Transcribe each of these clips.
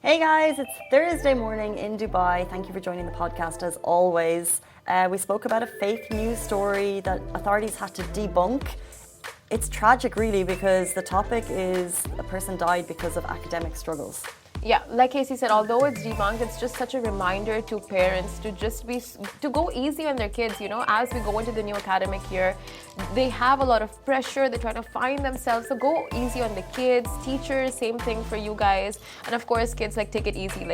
Hey guys, it's Thursday morning in Dubai. Thank you for joining the podcast as always. We spoke about a fake news story that authorities had to debunk. It's tragic really because the topic is a person died because of academic struggles. Yeah, like Casey said, although it's debunked, it's just such a reminder to parents to go easy on their kids, as we go into the new academic year. They have a lot of pressure, they're trying to find themselves, so go easy on the kids. Teachers, same thing for you guys. And of course, kids, take it easy,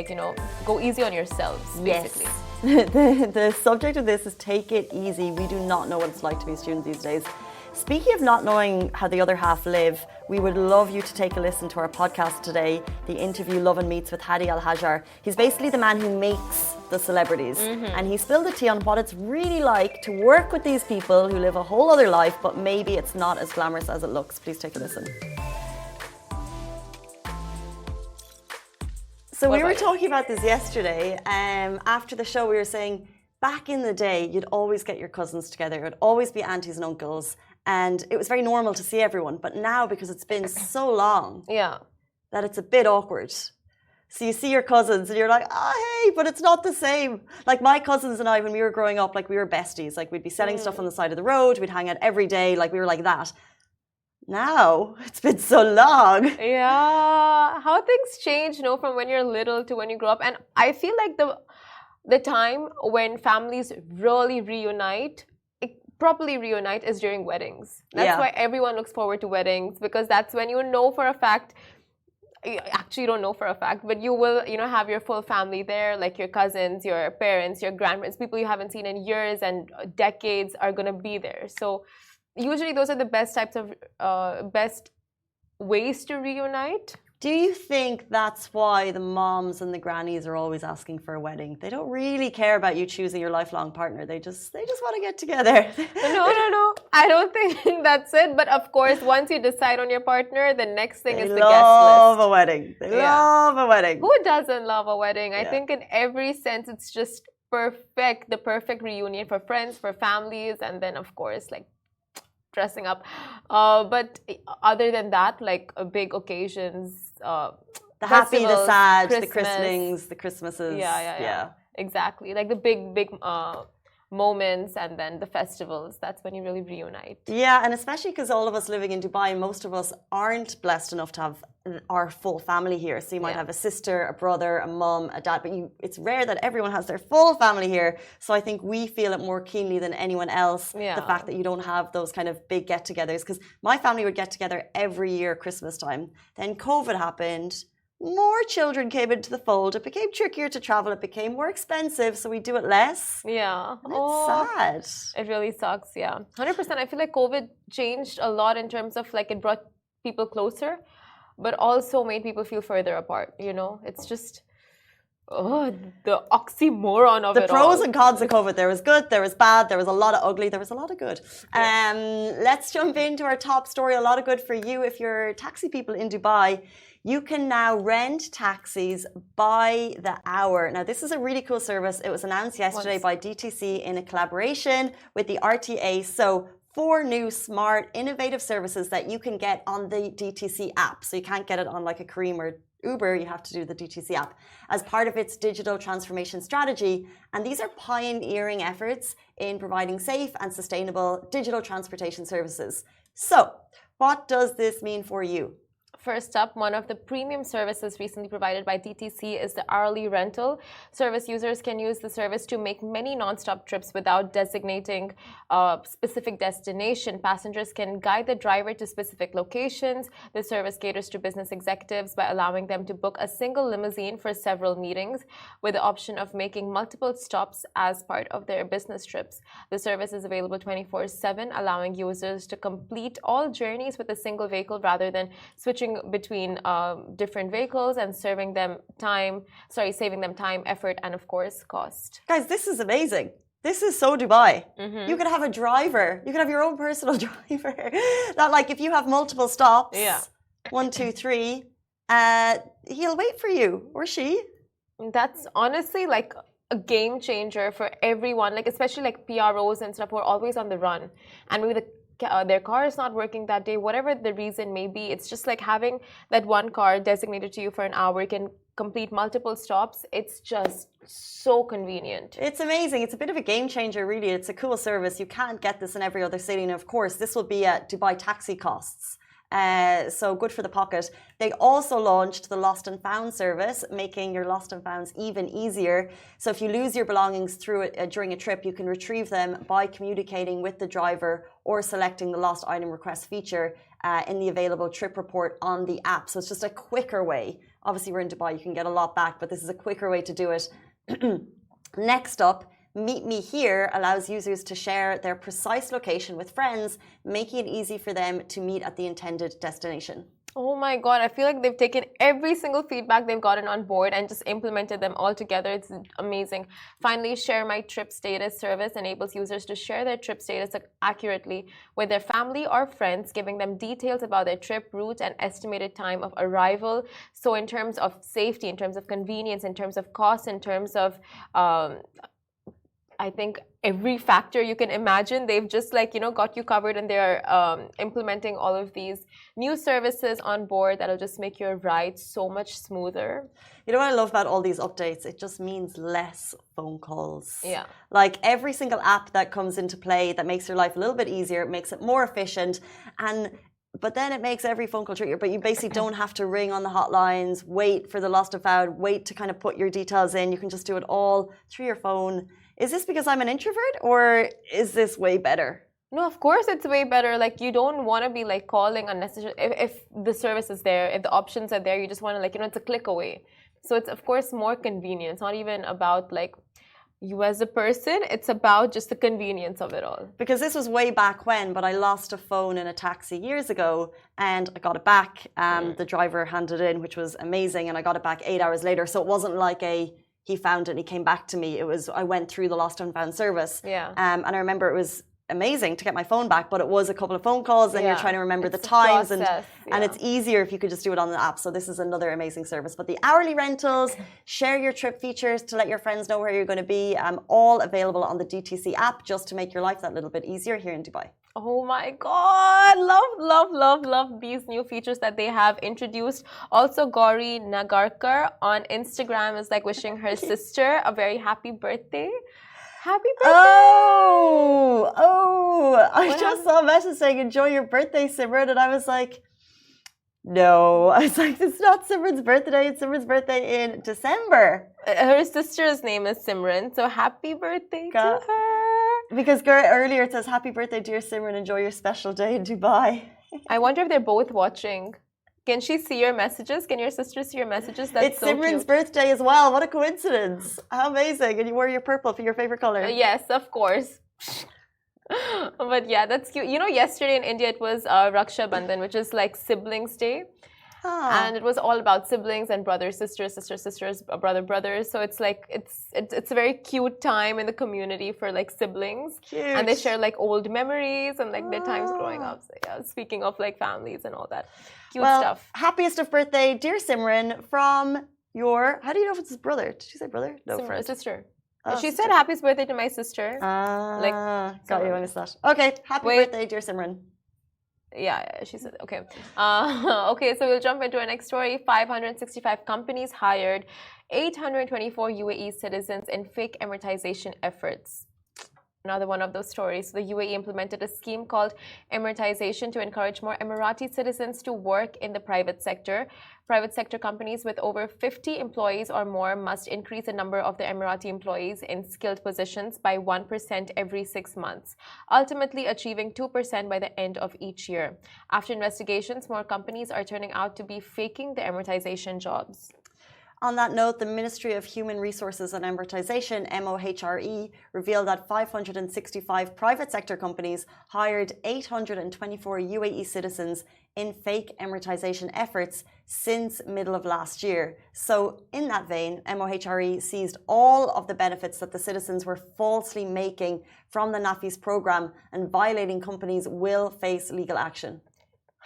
go easy on yourselves, basically. Yes. The subject of this is take it easy. We do not know what it's like to be a student these days. Speaking of not knowing how the other half live, we would love you to take a listen to our podcast today, the interview Lovin meets with Hadi Al-Hajar. He's basically the man who makes the celebrities. And he spilled the tea on what it's really like to work with these people who live a whole other life, but maybe it's not as glamorous as it looks. Please take a listen. So we were talking about this yesterday. After the show, we were saying, back in the day, you'd always get your cousins together. It would always be aunties and uncles. And it was very normal to see everyone. But now, because it's been so long, that it's a bit awkward. So you see your cousins and you're like, hey, but it's not the same. Like my cousins and I, when we were growing up, we were besties. We'd be selling stuff on the side of the road. We'd hang out every day. We were like that. Now, it's been so long. Yeah, how things change, from when you're little to when you grow up. And I feel like the time when families really properly reunite is during weddings. That's why everyone looks forward to weddings, because that's when you know for a fact, actually you don't know for a fact, but you will, have your full family there, like your cousins, your parents, your grandparents, people you haven't seen in years and decades are going to be there. So usually those are the best types of, best ways to reunite. Do you think that's why the moms and the grannies are always asking for a wedding? They don't really care about you choosing your lifelong partner. They just want to get together. No. I don't think that's it. But of course, once you decide on your partner, the next thing is the guest list. They love a wedding. They love a wedding. Who doesn't love a wedding? I think in every sense, it's just perfect. The perfect reunion for friends, for families, and then of course, dressing up. But other than that, big occasions, the happy, the sad, Christmas. The christenings, the Christmases. Yeah. Exactly. The big moments and then the festivals. That's when you really reunite. Yeah, and especially because all of us living in Dubai, most of us aren't blessed enough to have our full family here. So you might have a sister, a brother, a mum, a dad, but it's rare that everyone has their full family here. So I think we feel it more keenly than anyone else, the fact that you don't have those kind of big get-togethers. Because my family would get together every year Christmas time. Then COVID happened. More children came into the fold. It became trickier to travel. It became more expensive, so we do it less. Yeah. And it's sad. It really sucks, 100%. I feel like COVID changed a lot in terms of it brought people closer, but also made people feel further apart, It's just, the oxymoron of it all. The pros and cons of COVID. There was good, there was bad, there was a lot of ugly, there was a lot of good. Let's jump into our top story. A lot of good for you if you're taxi people in Dubai. You can now rent taxis by the hour. Now, this is a really cool service. It was announced yesterday by DTC in a collaboration with the RTA. So 4 new smart, innovative services that you can get on the DTC app. So you can't get it on a Careem or Uber. You have to do the DTC app as part of its digital transformation strategy. And these are pioneering efforts in providing safe and sustainable digital transportation services. So what does this mean for you? First up, one of the premium services recently provided by DTC is the hourly rental service. Users can use the service to make many non-stop trips without designating a specific destination. Passengers can guide the driver to specific locations. The service caters to business executives by allowing them to book a single limousine for several meetings with the option of making multiple stops as part of their business trips. The service is available 24/7, allowing users to complete all journeys with a single vehicle rather than switching between different vehicles and saving them time, effort, and of course, cost. Guys, this is amazing. This is so Dubai. You could have a driver. You could have your own personal driver. Not if you have multiple stops. 1, 2, 3. He'll wait for you, or she. That's honestly a game changer for everyone. Especially PROs and stuff who are always on the run, and maybe the their car is not working that day, whatever the reason may be. It's just like having that one car designated to you for an hour. You can complete multiple stops. It's just so convenient. It's amazing. It's a bit of a game changer, really. It's a cool service. You can't get this in every other city. And of course, this will be at Dubai taxi costs. So good for the pocket. They also launched the Lost and Found service, making your lost and founds even easier. So if you lose your belongings during a trip, you can retrieve them by communicating with the driver or selecting the lost item request feature in the available trip report on the app. So it's just a quicker way. Obviously, we're in Dubai, you can get a lot back, but this is a quicker way to do it. Next up, Meet Me Here allows users to share their precise location with friends, making it easy for them to meet at the intended destination. Oh my God, I feel like they've taken every single feedback they've gotten on board and just implemented them all together. It's amazing. Finally, Share My Trip Status service enables users to share their trip status accurately with their family or friends, giving them details about their trip route and estimated time of arrival. So in terms of safety, in terms of convenience, in terms of cost, in terms of I think every factor you can imagine, they've just got you covered, and they're implementing all of these new services on board that'll just make your ride so much smoother. You know what I love about all these updates? It just means less phone calls. Yeah. Like every single app that comes into play that makes your life a little bit easier, it makes it more efficient, but then it makes every phone call trickier. But you basically don't have to ring on the hotlines, wait for the lost and found, wait to kind of put your details in. You can just do it all through your phone. Is this because I'm an introvert, or is this way better? No, of course it's way better. Like, you don't want to be like calling unnecessary. If the service is there, if the options are there, you just want to it's a click away. So it's of course more convenient. It's not even about like you as a person. It's about just the convenience of it all. Because this was way back when, but I lost a phone in a taxi years ago, and I got it back. The driver handed it in, which was amazing, and I got it back 8 hours later. So it wasn't like he found it and he came back to me. It was, I went through the lost and found service. Yeah. And I remember it was amazing to get my phone back, but it was a couple of phone calls, and you're trying to remember the times, and it's easier if you could just do it on the app. So this is another amazing service. But the hourly rentals, share your trip features to let your friends know where you're going to be, all available on the DTC app, just to make your life that little bit easier here in Dubai. Oh my God, love these new features that they have introduced. Also, Gauri Nagarkar on Instagram is like wishing her sister a very happy birthday. Happy birthday! I just saw a message saying enjoy your birthday, Simran, and I was like, no. I was like, it's not Simran's birthday, it's Simran's birthday in December. Her sister's name is Simran, so happy birthday to her. Because earlier it says, happy birthday, dear Simran, enjoy your special day in Dubai. I wonder if they're both watching. Can she see your messages? Can your sister see your messages? That's it's so Simran's cute. birthday as well. What a coincidence. How amazing. And you wore your purple for your favorite color. Yes, of course. But yeah, that's cute. You know, yesterday in India, it was Raksha Bandhan, which is like siblings day. And it was all about siblings and brothers, sisters, sisters, brothers. So it's like it's a very cute time in the community for like siblings. Cute. And they share like old memories and like their times growing up. So yeah, speaking of like families and all that cute stuff. Happiest of birthday, dear Simran, from your, how do you know if it's his brother? Did she say brother? No, friend. Sister. She said happiest birthday to my sister. Got you, I missed that. Okay, happy birthday, dear Simran. Yeah, she said, okay. Okay, so we'll jump into our next story. 565 companies hired 824 UAE citizens in fake Emiratization efforts. Another one of those stories. The UAE implemented a scheme called Emiratization to encourage more Emirati citizens to work in the private sector. Private sector companies with over 50 employees or more must increase the number of their Emirati employees in skilled positions by 1% every 6 months, ultimately achieving 2% by the end of each year. After investigations, more companies are turning out to be faking the Emiratization jobs. On that note, the Ministry of Human Resources and Emiratization, MOHRE, revealed that 565 private sector companies hired 824 UAE citizens in fake Emiratization efforts since middle of last year. So in that vein, MOHRE seized all of the benefits that the citizens were falsely making from the NAFIS program, and violating companies will face legal action.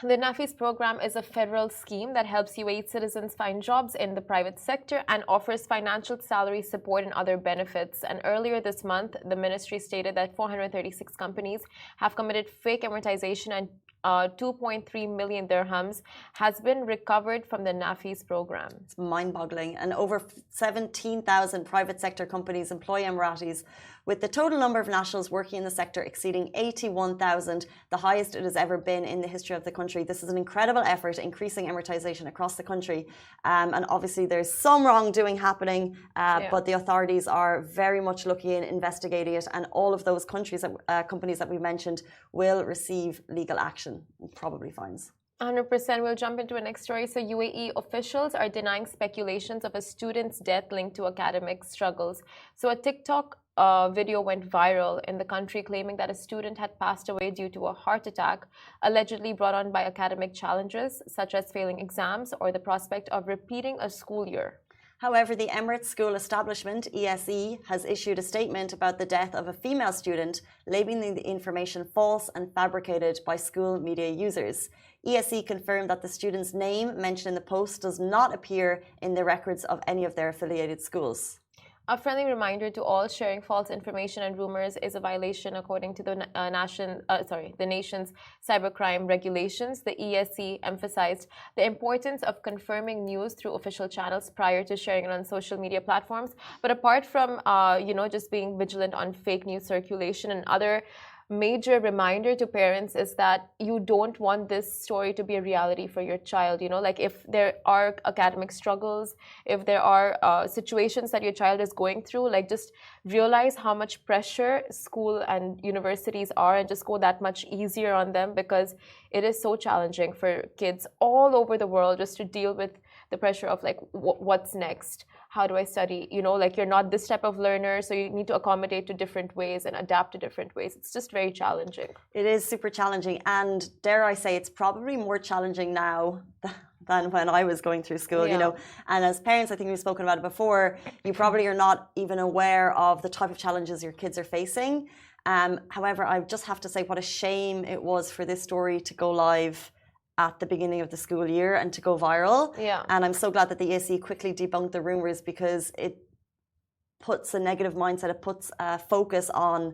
The NAFIS program is a federal scheme that helps UAE citizens find jobs in the private sector and offers financial salary support and other benefits. And earlier this month, the ministry stated that 436 companies have committed fake amortization, and 2.3 million dirhams has been recovered from the NAFIS program. It's mind-boggling. And over 17,000 private sector companies employ Emiratis, with the total number of nationals working in the sector exceeding 81,000, the highest it has ever been in the history of the country. This is an incredible effort, increasing amortization across the country. And obviously there's some wrongdoing happening, but the authorities are very much looking in, investigating it, and all of those companies that we mentioned will receive legal action, probably fines. 100%. We'll jump into a next story. So UAE officials are denying speculations of a student's death linked to academic struggles. So a TikTok video went viral in the country claiming that a student had passed away due to a heart attack, allegedly brought on by academic challenges such as failing exams or the prospect of repeating a school year. However, the Emirates School Establishment, ESE, has issued a statement about the death of a female student, labeling the information false and fabricated by school media users. ESE confirmed that the student's name mentioned in the post does not appear in the records of any of their affiliated schools. A friendly reminder to all: sharing false information and rumors is a violation according to the nation's cybercrime regulations. The ESC emphasized the importance of confirming news through official channels prior to sharing it on social media platforms. But apart from just being vigilant on fake news circulation, and other major reminder to parents is that you don't want this story to be a reality for your child. Like if there are academic struggles, if there are situations that your child is going through, like just realize how much pressure school and universities are, and just go that much easier on them, because it is so challenging for kids all over the world just to deal with the pressure of like what's next. How do I study? Like you're not this type of learner, so you need to accommodate to different ways and adapt to different ways. It's just very challenging. It is super challenging, and dare I say, it's probably more challenging now than when I was going through school, And as parents, I think we've spoken about it before, you probably are not even aware of the type of challenges your kids are facing. However, I just have to say what a shame it was for this story to go live at the beginning of the school year and to go viral. Yeah. And I'm so glad that the ESC quickly debunked the rumors, because it puts a negative mindset, it puts a focus on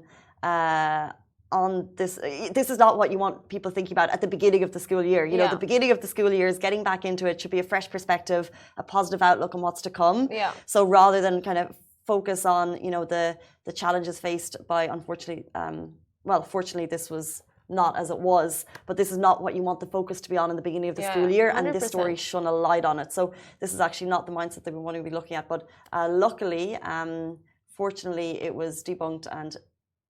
this. This is not what you want people thinking about at the beginning of the school year. The beginning of the school year is getting back into it, should be a fresh perspective, a positive outlook on what's to come. Yeah. So rather than kind of focus on, the challenges faced by, unfortunately, fortunately this was not as it was, but this is not what you want the focus to be on in the beginning of the school year, 100%. And this story shone a light on it. So this is actually not the mindset that we want to be looking at, but luckily, fortunately, it was debunked and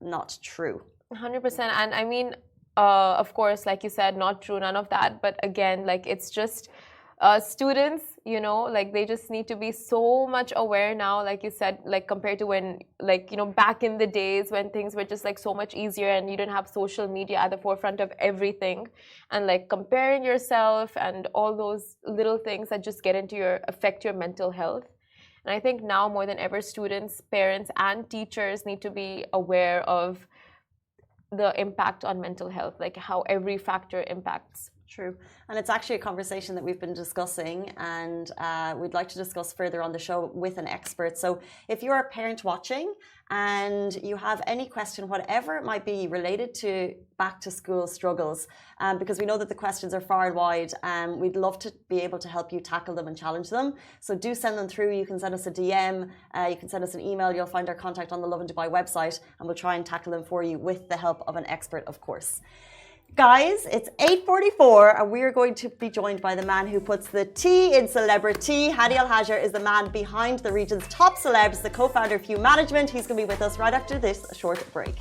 not true. 100%. And I mean, of course, like you said, not true, none of that. But again, like it's just students, like they just need to be so much aware now, like you said, like compared to when, back in the days when things were just like so much easier and you didn't have social media at the forefront of everything, and like comparing yourself and all those little things that just affect your mental health. And I think now more than ever, students, parents, and teachers need to be aware of the impact on mental health, like how every factor impacts. True. And it's actually a conversation that we've been discussing, and we'd like to discuss further on the show with an expert. So if you're a parent watching and you have any question, whatever it might be related to back to school struggles, because we know that the questions are far and wide, we'd love to be able to help you tackle them and challenge them. So do send them through. You can send us a DM, you can send us an email. You'll find our contact on the Lovin Dubai website, and we'll try and tackle them for you with the help of an expert, of course. Guys, it's 8:44 and we're going to be joined by the man who puts the T in celebrity. Hadi Al Hajar is the man behind the region's top celebs, the co-founder of Hue Management. He's going to be with us right after this short break.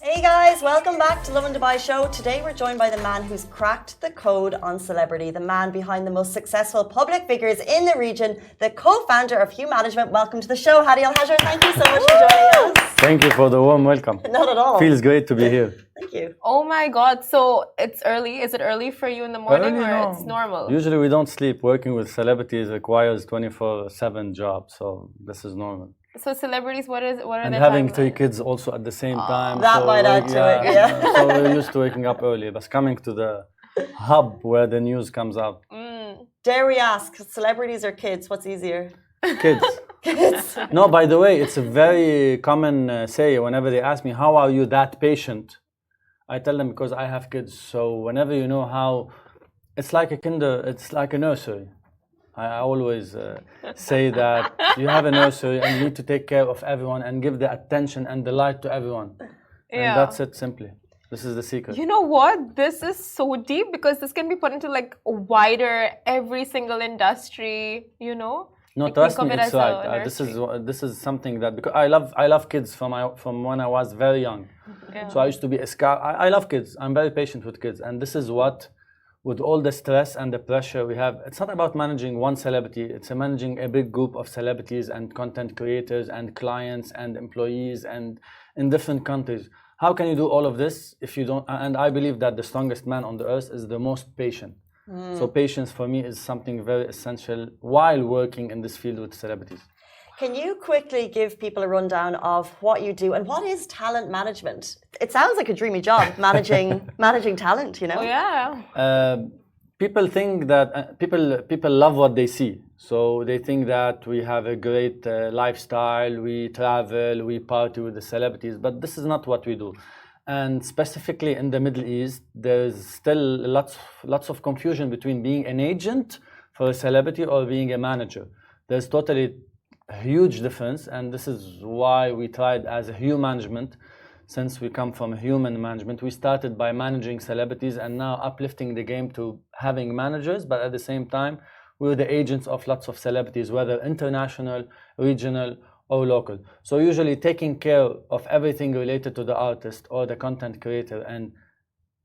Hey guys, welcome back to Lovin Dubai Show. Today we're joined by the man who's cracked the code on celebrity, the man behind the most successful public figures in the region, the co-founder of Hue Management. Welcome to the show, Hadi Al Hajar. Thank you so much for joining us. Thank you for the warm welcome. Not at all. Feels great to be here. Thank you. Oh my God. So it's early. Is it early for you in the morning, or no. It's normal? Usually we don't sleep. Working with celebrities requires 24/7 job. So this is normal. So celebrities, what are And their having three timelines? kids also at the same time. That might add to it, yeah. So we're used to waking up early. But coming to the hub where the news comes out. Dare we ask, celebrities or kids, what's easier? Kids. Kids. No, by the way, it's a very common say whenever they ask me, how are you that patient? I tell them because I have kids. So whenever you know how, it's like it's like a nursery. I always say that you have a nursery and you need to take care of everyone and give the attention and the light to everyone. And that's it simply. This is the secret. You know what? This is so deep because this can be put into like a wider, every single industry, you know? No, Like, trust think of me, it it's as a right. This is something that because I love kids from when I was very young. Yeah. So I used to be a scout. I love kids. I'm very patient with kids, and this is what, with all the stress and the pressure we have, it's not about managing one celebrity. It's managing a big group of celebrities and content creators and clients and employees and in different countries. How can you do all of this if you don't? And I believe that the strongest man on the earth is the most patient. So patience for me is something very essential while working in this field with celebrities. Can you quickly give people a rundown of what you do and what is talent management? It sounds like a dreamy job, managing talent, you know? Oh, yeah. People think that people love what they see. So they think that we have a great lifestyle, we travel, we party with the celebrities, but this is not what we do. And specifically in the Middle East, there's still lots of confusion between being an agent for a celebrity or being a manager. There's totally a huge difference, and this is why we tried as a human management. Since we come from human management, we started by managing celebrities and now uplifting the game to having managers, but at the same time, we're the agents of lots of celebrities, whether international, regional, or local. So usually taking care of everything related to the artist or the content creator. And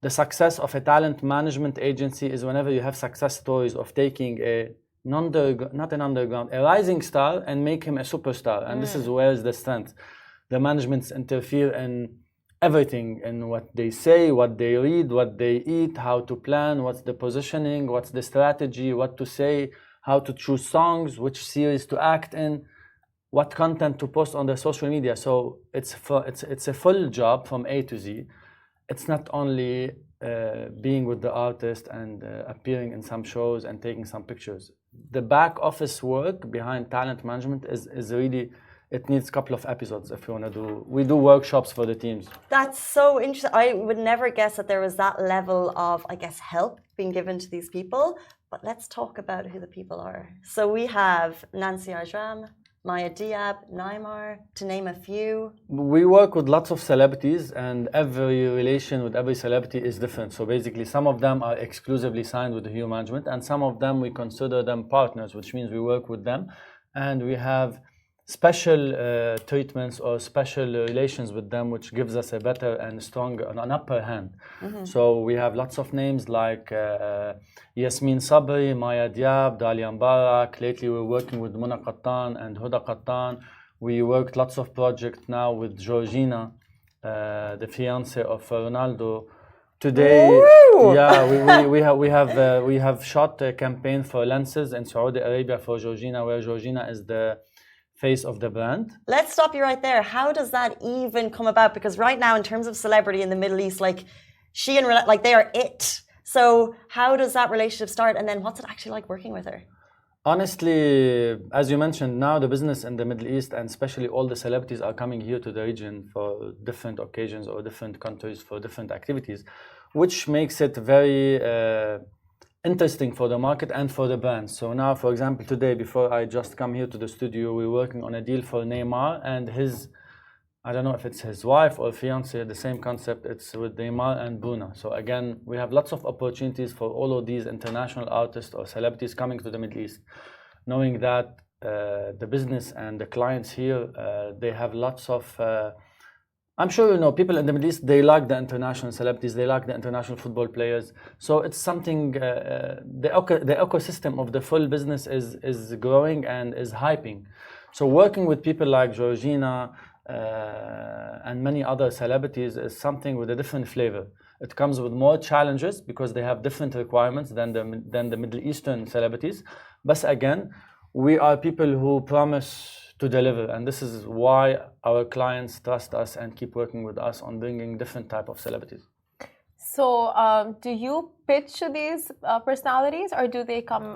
the success of a talent management agency is whenever you have success stories of taking a rising star and make him a superstar. And this is where is the strength. The managements interfere in everything, in what they say, what they read, what they eat, how to plan, what's the positioning, what's the strategy, what to say, how to choose songs, which series to act in, what content to post on the social media. So it's a full job from A to Z. It's not only being with the artist and appearing in some shows and taking some pictures. The back office work behind talent management is really, it needs a couple of episodes if you want to do. We do workshops for the teams. That's so interesting. I would never guess that there was that level of, I guess, help being given to these people. But let's talk about who the people are. So we have Nancy Ajram, Maya Diab, Naimar, to name a few. We work with lots of celebrities, and every relation with every celebrity is different. So basically, some of them are exclusively signed with the Hue Management, and some of them we consider them partners, which means we work with them, and we have special treatments or special relations with them, which gives us a better and stronger, an upper hand. So we have lots of names like Yasmin Sabri, Maya Diab, Dalia Mbarak. Lately we're working with Mona Qattan and Huda Qattan. We worked lots of projects now with Georgina, the fiance of Ronaldo. Today, we have shot a campaign for lenses in Saudi Arabia for Georgina, where Georgina is the face of the brand. Let's stop you right there. How does that even come about? Because right now, in terms of celebrity in the Middle East, like she and like they are it. So how does that relationship start? And then what's it actually like working with her? Honestly, as you mentioned, now the business in the Middle East and especially all the celebrities are coming here to the region for different occasions or different countries for different activities, which makes it very interesting for the market and for the brands. So now, for example, today, before I just come here to the studio, we're working on a deal for Neymar and his, I don't know if it's his wife or fiance, the same concept, it's with Neymar and Bruna. So again, we have lots of opportunities for all of these international artists or celebrities coming to the Middle East, knowing that the business and the clients here, they have lots of, I'm sure you know, people in the Middle East, they like the international celebrities, they like the international football players. So it's something, the ecosystem of the full business is growing and is hyping. So working with people like Georgina and many other celebrities is something with a different flavor. It comes with more challenges because they have different requirements than the Middle Eastern celebrities. But again, we are people who promise to deliver. And this is why our clients trust us and keep working with us on bringing different type of celebrities. So, do you pitch to these personalities, or do they come,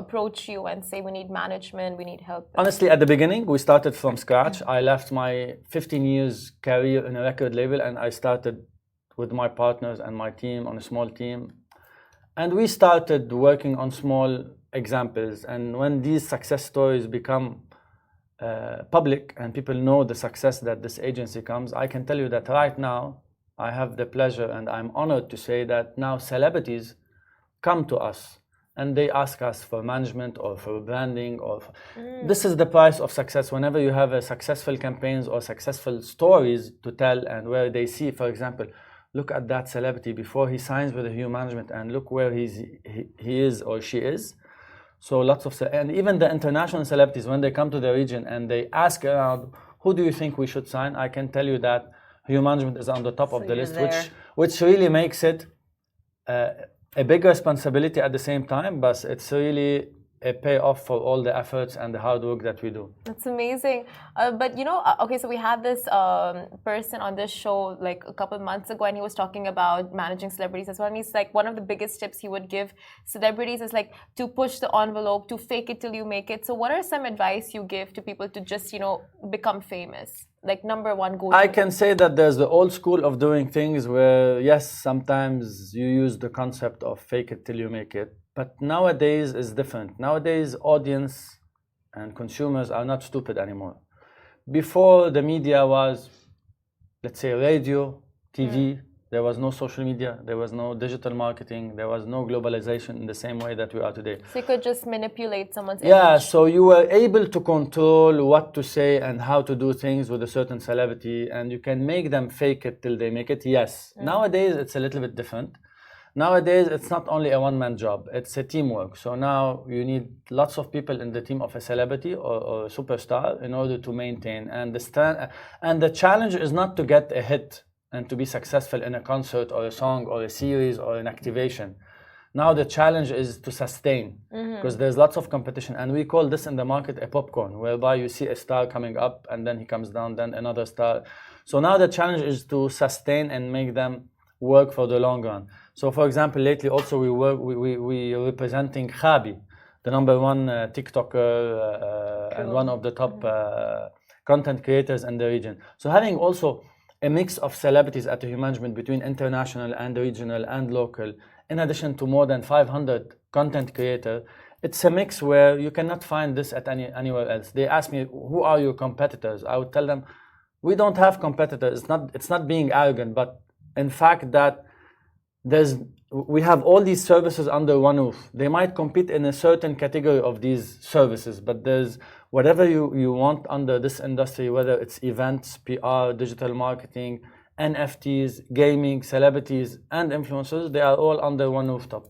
approach you and say, we need management, we need help? Honestly, at the beginning, we started from scratch. I left my 15 years career in a record label, and I started with my partners and my team on a small team. And we started working on small examples. And when these success stories become public and people know the success that this agency comes, I can tell you that right now, I have the pleasure and I'm honored to say that now celebrities come to us and they ask us for management or for branding or this is the price of success. Whenever you have a successful campaigns or successful stories to tell, and where they see, for example, look at that celebrity before he signs with a Hue management and look where he is or she is. So lots of, and even the international celebrities, when they come to the region and they ask around, who do you think we should sign? I can tell you that Hue management is on the top of the list, which really makes it a big responsibility at the same time, but it's really a payoff for all the efforts and the hard work that we do. That's amazing. But okay, so we had this person on this show like a couple of months ago, and he was talking about managing celebrities as well. And he's like, one of the biggest tips he would give celebrities is like to push the envelope, to fake it till you make it. So what are some advice you give to people to just, become famous? Like number one, go. I can say that there's the old school of doing things where, yes, sometimes you use the concept of fake it till you make it. But nowadays is different. Nowadays, audience and consumers are not stupid anymore. Before, the media was, let's say, radio, TV. There was no social media. There was no digital marketing. There was no globalization in the same way that we are today. So you could just manipulate someone's Yeah, image. so you were able to control what to say and how to do things with a certain celebrity, and you can make them fake it till they make it, yes. Nowadays, it's a little bit different. Nowadays, it's not only a one-man job, it's a teamwork. So now you need lots of people in the team of a celebrity or a superstar in order to maintain. And the challenge is not to get a hit and to be successful in a concert or a song or a series or an activation. Now the challenge is to sustain, because there's lots of competition. And we call this in the market a popcorn, whereby you see a star coming up and then he comes down, then another star. So now the challenge is to sustain and make them work for the long run. So, for example, lately also we are representing Dhabi, the #1 TikToker and one of the top content creators in the region. So having also a mix of celebrities at the Hue management between international and regional and local, in addition to more than 500 content creators, it's a mix where you cannot find this at anywhere else. They ask me, who are your competitors? I would tell them, we don't have competitors. It's not being arrogant, but in fact that we have all these services under one roof. They might compete in a certain category of these services, but there's whatever you want under this industry, whether it's events, PR, digital marketing, NFTs, gaming, celebrities, and influencers, they are all under one rooftop.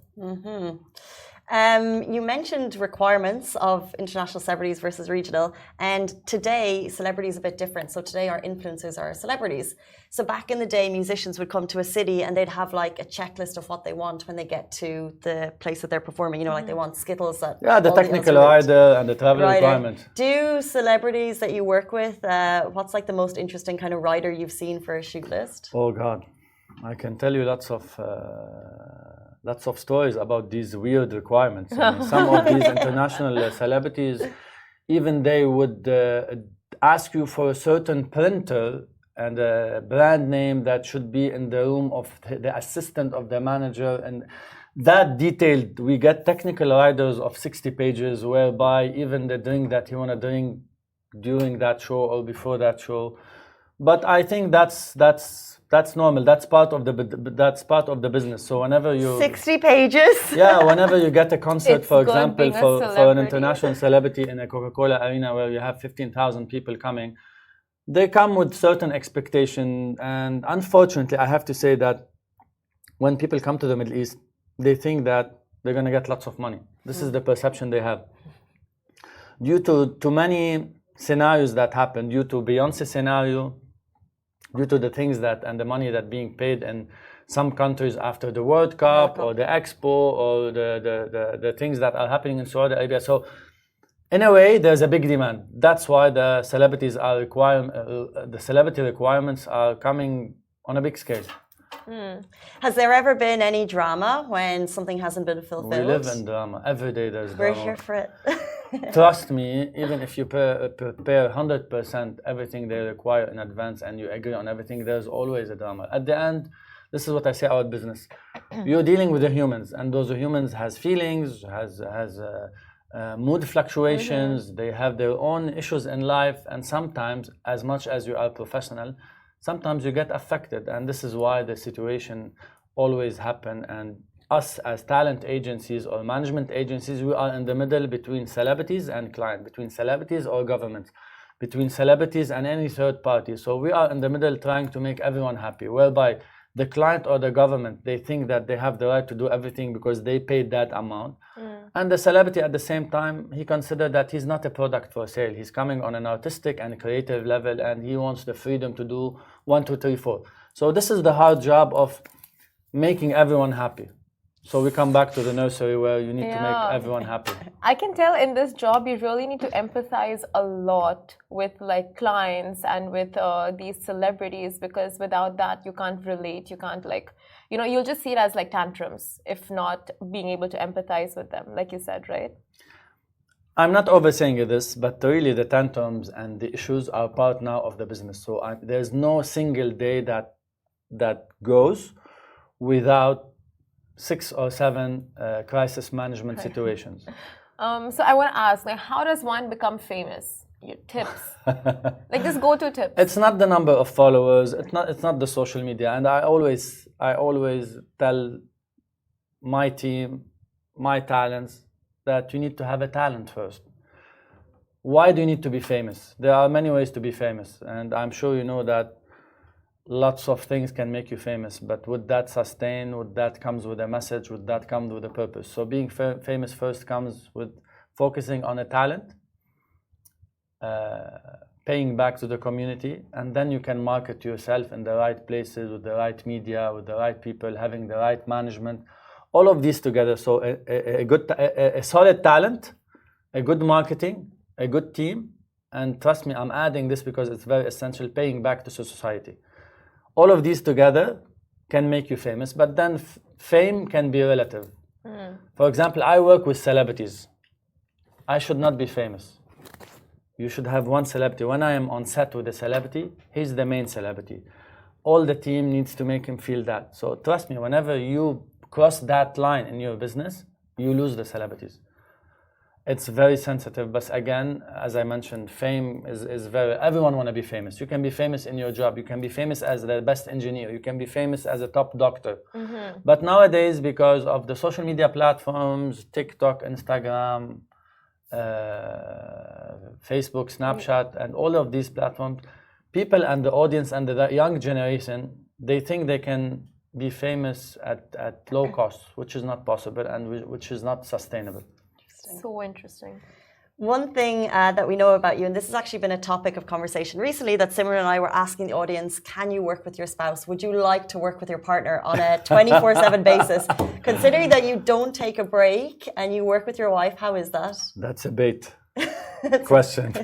You mentioned requirements of international celebrities versus regional, and today celebrity is a bit different. So today our influencers are celebrities. So back in the day, musicians would come to a city and they'd have like a checklist of what they want when they get to the place that they're performing. Like they want Skittles. The technical rider and the travel requirement. Do celebrities that you work with, what's like the most interesting kind of rider you've seen for a shoot list? Oh God, I can tell you lots of stories about these weird requirements. I mean, some of these international celebrities, even they would ask you for a certain printer and a brand name that should be in the room of the assistant of the manager, and that detailed. We get technical riders of 60 pages, whereby even the drink that you want to drink during that show or before that show. But I think that's normal. That's part of the business. So whenever you 60 pages. Whenever you get a concert, It's for good example, being a for an celebrity. international celebrity in a Coca-Cola arena where you have 15,000 people coming, they come with certain expectation. And unfortunately, I have to say that when people come to the Middle East, they think that they're going to get lots of money. This is the perception they have. Due to many scenarios that happen, due to Beyonce scenario, due to the things that and the money that being paid in some countries after the World Cup or the Expo or the things that are happening in Saudi Arabia. So in a way, there's a big demand. That's why the celebrities are the celebrity requirements are coming on a big scale. Has there ever been any drama when something hasn't been fulfilled? We live in drama. Every day there's drama. We're here for it. Trust me, even if you prepare 100% everything they require in advance and you agree on everything, there's always a drama. At the end, this is what I say about business. You're dealing with the humans, and those humans has feelings, has mood fluctuations. They have their own issues in life, and sometimes, as much as you are professional, sometimes you get affected, and this is why the situation always happen. And us as talent agencies or management agencies, we are in the middle between celebrities and client, between celebrities or governments, between celebrities and any third party. So we are in the middle trying to make everyone happy, whereby the client or the government, they think that they have the right to do everything because they paid that amount. And the celebrity at the same time, he considers that he's not a product for sale. He's coming on an artistic and creative level, and he wants the freedom to do 1, 2, 3, 4. So this is the hard job of making everyone happy. So we come back to the nursery where you need to make everyone happy. I can tell in this job you really need to empathize a lot with like clients and with these celebrities, because without that you can't relate. You can't you'll just see it as like tantrums if not being able to empathize with them, like you said, right? I'm not oversaying this, but really the tantrums and the issues are part now of the business. So there's no single day that goes without 6 or 7 crisis management situations. So I want to ask, like, how does one become famous? Your tips, like just go-to tips. It's not the number of followers. It's not the social media. And I always tell my team, my talents, that you need to have a talent first. Why do you need to be famous? There are many ways to be famous, and I'm sure you know that lots of things can make you famous, but would that sustain? Would that comes with a message? Would that come with a purpose? So being famous first comes with focusing on a talent, paying back to the community, and then you can market yourself in the right places, with the right media, with the right people, having the right management, all of these together. So a solid talent, a good marketing, a good team, and trust me, I'm adding this because it's very essential, paying back to society. All of these together can make you famous, but then fame can be relative. For example, I work with celebrities. I should not be famous. You should have one celebrity. When I am on set with a celebrity, he's the main celebrity. All the team needs to make him feel that. So trust me, whenever you cross that line in your business, you lose the celebrities. It's very sensitive, but again, as I mentioned, fame is very, everyone want to be famous. You can be famous in your job. You can be famous as the best engineer. You can be famous as a top doctor. But nowadays, because of the social media platforms, TikTok, Instagram, Facebook, Snapchat, and all of these platforms, people and the audience and the young generation, they think they can be famous at low cost, which is not possible and which is not sustainable. So interesting. One thing that we know about you, and this has actually been a topic of conversation recently, that Simran and I were asking the audience, can you work with your spouse? Would you like to work with your partner on a 24/7 basis? Considering that you don't take a break and you work with your wife, how is that? That's a bait question.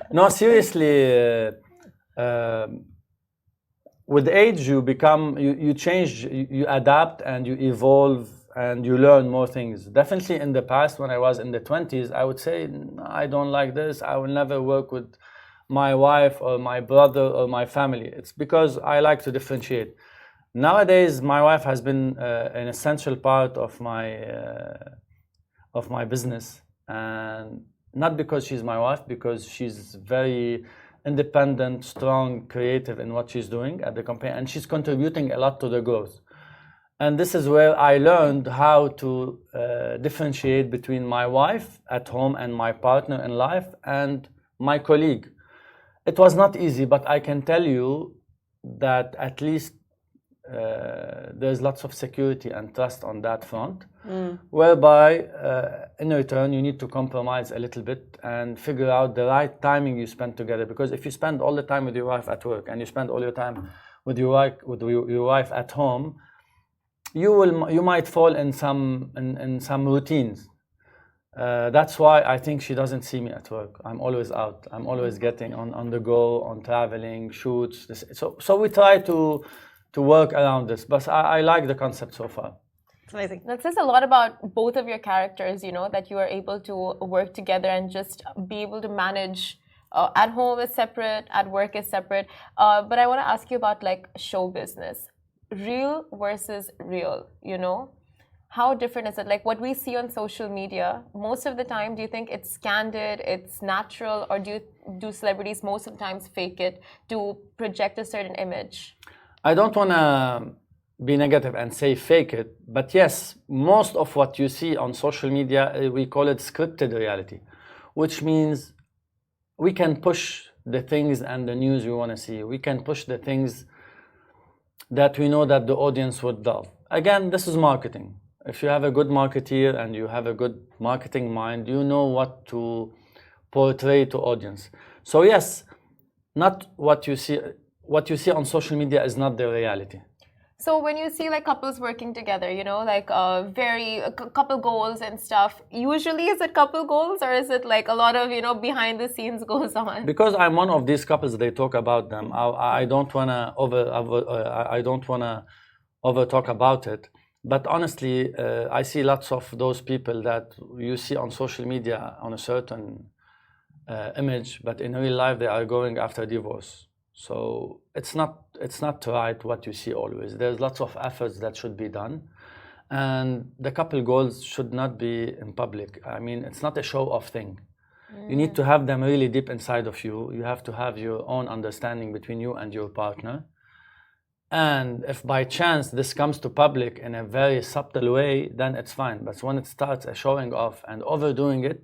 No, seriously, with age you become, you change, you adapt and you evolve and you learn more things. Definitely in the past, when I was in the 20s, I would say, I don't like this. I will never work with my wife or my brother or my family. It's because I like to differentiate. Nowadays, my wife has been an essential part of my business. And not because she's my wife, because she's very independent, strong, creative in what she's doing at the company. And she's contributing a lot to the growth. And this is where I learned how to differentiate between my wife at home and my partner in life and my colleague. It was not easy, but I can tell you that at least there's lots of security and trust on that front, whereby in return you need to compromise a little bit and figure out the right timing you spend together. Because if you spend all the time with your wife at work and you spend all your time with your wife at home, you might fall in some routines. That's why I think she doesn't see me at work. I'm always out. I'm always getting on the go, on traveling, shoots. So we try to work around this. But I like the concept so far. It's amazing. That says a lot about both of your characters, you know, that you are able to work together and just be able to manage. At home is separate, at work is separate. But I want to ask you about like show business, real versus real, you know? How different is it? Like what we see on social media, most of the time, do you think it's candid, it's natural, or do celebrities most of the times fake it to project a certain image? I don't want to be negative and say fake it, but yes, most of what you see on social media, we call it scripted reality, which means we can push the things and the news we want to see. We can push the things that we know that the audience would love. Again, this is marketing. If you have a good marketeer and you have a good marketing mind, you know what to portray to audience. So yes, not what you see on social media is not the reality. So when you see like couples working together, you know, like couple goals and stuff, usually is it couple goals or is it like a lot of, you know, behind the scenes goes on? Because I'm one of these couples, they talk about them. I don't wanna over talk about it. But honestly, I see lots of those people that you see on social media on a certain image, but in real life they are going after divorce. So it's not right what you see always. There's lots of efforts that should be done, and the couple goals should not be in public. I mean, it's not a show-off thing. You need to have them really deep inside of you. You have to have your own understanding between you and your partner. And if by chance this comes to public in a very subtle way, then it's fine. But when it starts showing off and overdoing it,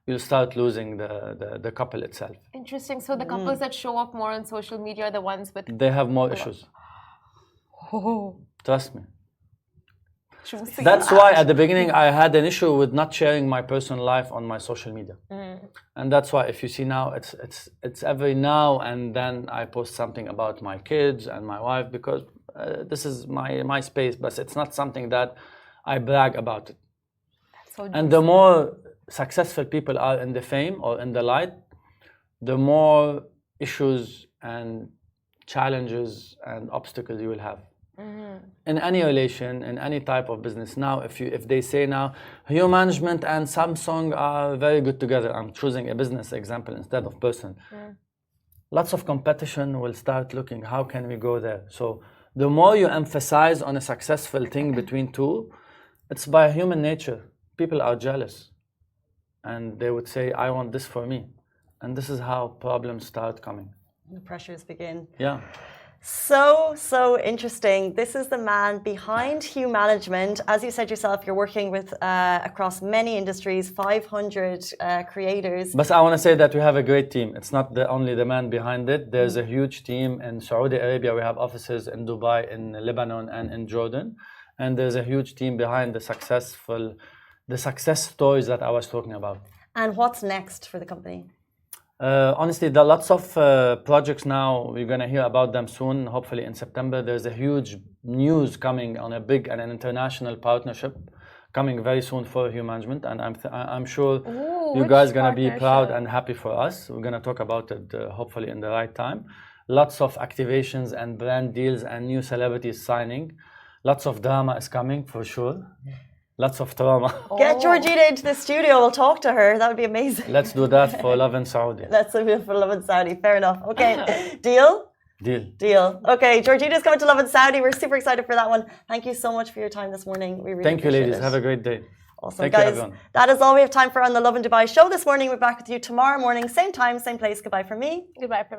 you'll start losing the couple itself. Interesting. So the couples that show up more on social media are the ones with... They have more issues. Oh. Trust me. Juicy. That's why at the beginning I had an issue with not sharing my personal life on my social media. And that's why if you see now, it's every now and then I post something about my kids and my wife because this is my space, but it's not something that I brag about it. That's so and the more successful people are in the fame or in the light, the more issues and challenges and obstacles you will have. In any relation, in any type of business. Now, if they say now, Hue Management and Samsung are very good together, I'm choosing a business example instead of person. Lots of competition will start looking, how can we go there? So the more you emphasize on a successful thing between two, it's by human nature. People are jealous. And they would say, I want this for me. And this is how problems start coming. The pressures begin. Yeah. So interesting. This is the man behind Hue Management. As you said yourself, you're working with across many industries, 500 creators. But I want to say that we have a great team. It's not only the man behind it. There's a huge team in Saudi Arabia. We have offices in Dubai, in Lebanon, and in Jordan. And there's a huge team behind the success stories that I was talking about. And what's next for the company? Honestly, there are lots of projects now. We're going to hear about them soon, hopefully in September. There's a huge news coming on a big and an international partnership coming very soon for Hue Management. And I'm sure you guys are going to be proud and happy for us. We're going to talk about it hopefully in the right time. Lots of activations and brand deals and new celebrities signing. Lots of drama is coming for sure. Lots of drama. Get Georgina into the studio. We'll talk to her. That would be amazing. Let's do that for Lovin Saudi. Let's do it for Lovin Saudi. Fair enough. Okay. Deal? Deal. Okay. Georgina's coming to Lovin Saudi. We're super excited for that one. Thank you so much for your time this morning. We really Thank you, ladies. It. Have a great day. Awesome. Thank guys, you, everyone. That is all we have time for on the Lovin Dubai show this morning. We're back with you tomorrow morning. Same time, same place. Goodbye from me. Goodbye from